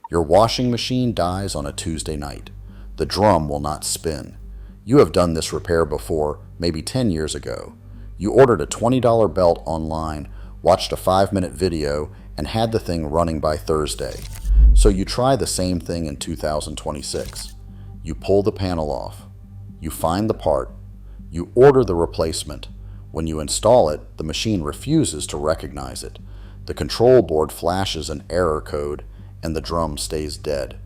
Your washing machine dies on a Tuesday night. The drum will not spin. You have done this repair before, maybe 10 years ago. You ordered a $20 belt online, watched a 5-minute video, and had the thing running by Thursday. So you try the same thing in 2026. You pull the panel off. You find the part. You order the replacement. When you install it, the machine refuses to recognize it. The control board flashes an error code, and the drum stays dead.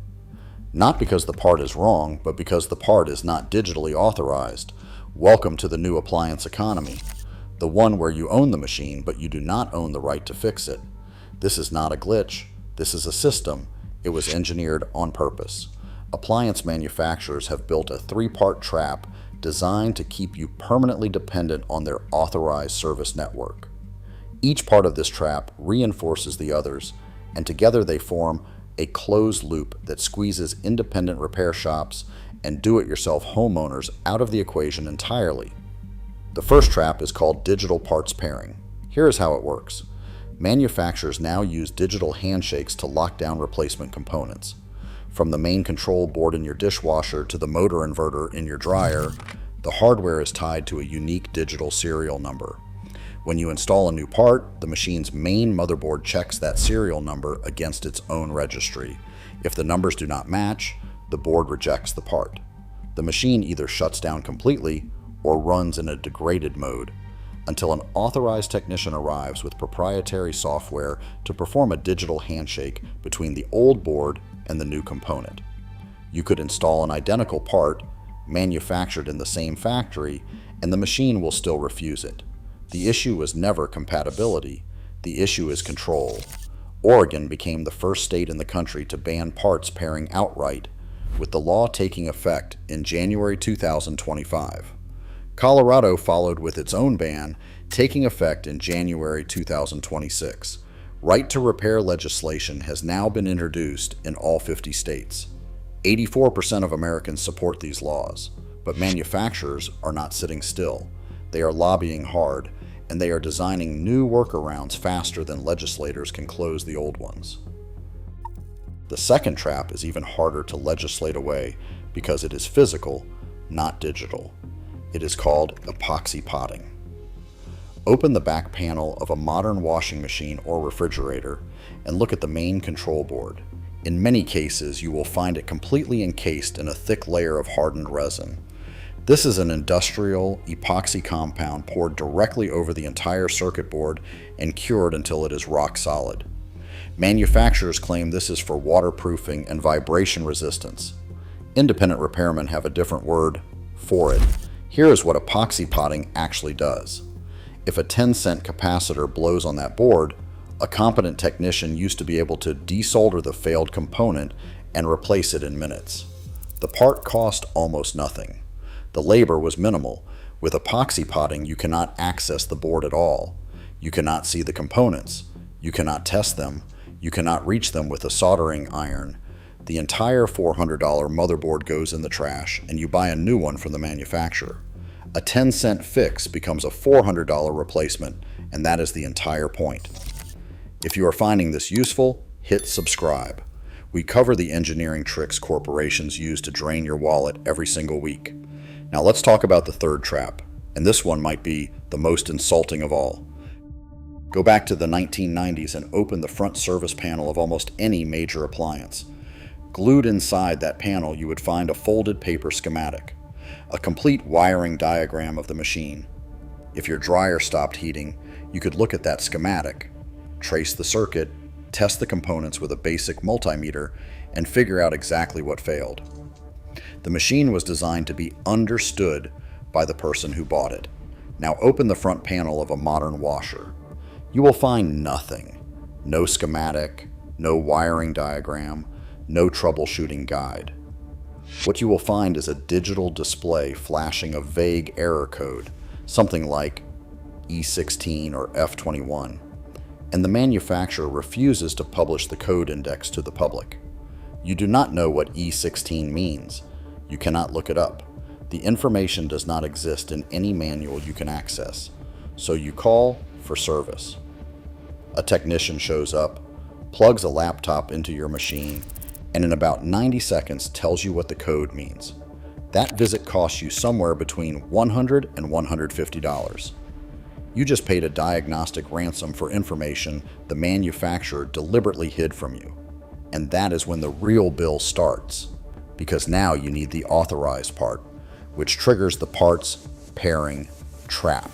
Not because the part is wrong, but because the part is not digitally authorized. Welcome to the new appliance economy. The one where you own the machine, but you do not own the right to fix it. This is not a glitch. This is a system. It was engineered on purpose. Appliance manufacturers have built a 3-part trap designed to keep you permanently dependent on their authorized service network. Each part of this trap reinforces the others, and together they form a closed loop that squeezes independent repair shops and do-it-yourself homeowners out of the equation entirely. The first trap is called digital parts pairing. Here is how it works. Manufacturers now use digital handshakes to lock down replacement components. From the main control board in your dishwasher to the motor inverter in your dryer, the hardware is tied to a unique digital serial number. When you install a new part, the machine's main motherboard checks that serial number against its own registry. If the numbers do not match, the board rejects the part. The machine either shuts down completely or runs in a degraded mode until an authorized technician arrives with proprietary software to perform a digital handshake between the old board and the new component. You could install an identical part, manufactured in the same factory, and the machine will still refuse it. The issue was never compatibility. The issue is control. Oregon became the first state in the country to ban parts pairing outright, with the law taking effect in January 2025. Colorado followed with its own ban, taking effect in January 2026. Right to repair legislation has now been introduced in all 50 states. 84% of Americans support these laws, but manufacturers are not sitting still. They are lobbying hard, and they are designing new workarounds faster than legislators can close the old ones. The second trap is even harder to legislate away because it is physical, not digital. It is called epoxy potting. Open the back panel of a modern washing machine or refrigerator and look at the main control board. In many cases, you will find it completely encased in a thick layer of hardened resin. This is an industrial epoxy compound poured directly over the entire circuit board and cured until it is rock solid. Manufacturers claim this is for waterproofing and vibration resistance. Independent repairmen have a different word for it. Here is what epoxy potting actually does. If a 10-cent capacitor blows on that board, a competent technician used to be able to desolder the failed component and replace it in minutes. The part cost almost nothing. The labor was minimal. With epoxy potting, you cannot access the board at all. You cannot see the components. You cannot test them. You cannot reach them with a soldering iron. The entire $400 motherboard goes in the trash, and you buy a new one from the manufacturer. A 10-cent fix becomes a $400 replacement, and that is the entire point. If you are finding this useful, hit subscribe. We cover the engineering tricks corporations use to drain your wallet every single week. Now let's talk about the third trap, and this one might be the most insulting of all. Go back to the 1990s and open the front service panel of almost any major appliance. Glued inside that panel, you would find a folded paper schematic, a complete wiring diagram of the machine. If your dryer stopped heating, you could look at that schematic, trace the circuit, test the components with a basic multimeter, and figure out exactly what failed. The machine was designed to be understood by the person who bought it. Now open the front panel of a modern washer. You will find nothing. No schematic, no wiring diagram, no troubleshooting guide. What you will find is a digital display flashing a vague error code, something like E16 or F21, and the manufacturer refuses to publish the code index to the public. You do not know what E16 means. You cannot look it up. The information does not exist in any manual you can access, so you call for service. A technician shows up, plugs a laptop into your machine, and in about 90 seconds tells you what the code means. That visit costs you somewhere between $100 and $150. You just paid a diagnostic ransom for information the manufacturer deliberately hid from you. And that is when the real bill starts, because now you need the authorized part, which triggers the parts pairing trap.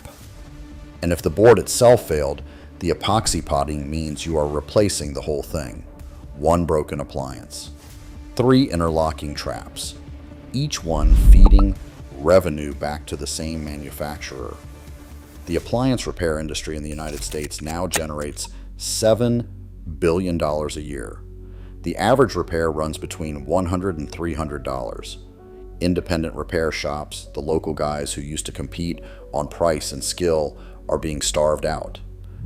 And if the board itself failed, the epoxy potting means you are replacing the whole thing. One broken appliance. 3 interlocking traps, each one feeding revenue back to the same manufacturer. The appliance repair industry in the United States now generates $7 billion a year. The average repair runs between $100 and $300. Independent repair shops, the local guys who used to compete on price and skill, are being starved out.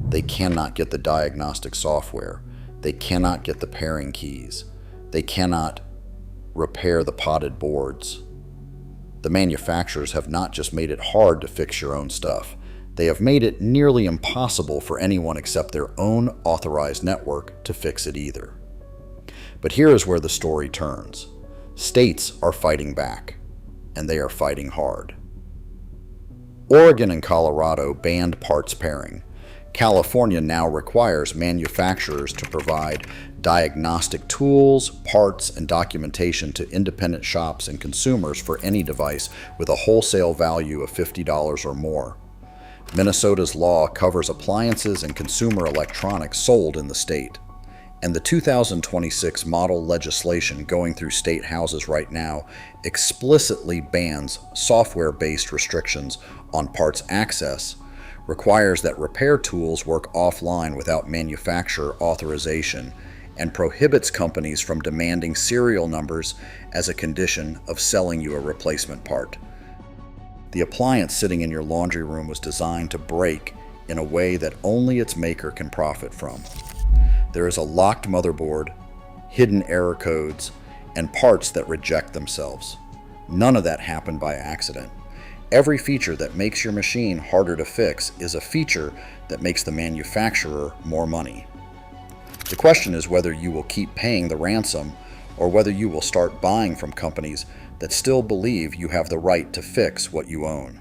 They cannot get the diagnostic software. They cannot get the pairing keys. They cannot repair the potted boards. The manufacturers have not just made it hard to fix your own stuff. They have made it nearly impossible for anyone except their own authorized network to fix it either. But here is where the story turns. States are fighting back, and they are fighting hard. Oregon and Colorado banned parts pairing. California now requires manufacturers to provide diagnostic tools, parts, and documentation to independent shops and consumers for any device with a wholesale value of $50 or more. Minnesota's law covers appliances and consumer electronics sold in the state. And the 2026 model legislation going through state houses right now explicitly bans software-based restrictions on parts access, requires that repair tools work offline without manufacturer authorization, and prohibits companies from demanding serial numbers as a condition of selling you a replacement part. The appliance sitting in your laundry room was designed to break in a way that only its maker can profit from. There is a locked motherboard, hidden error codes, and parts that reject themselves. None of that happened by accident. Every feature that makes your machine harder to fix is a feature that makes the manufacturer more money. The question is whether you will keep paying the ransom or whether you will start buying from companies that still believe you have the right to fix what you own.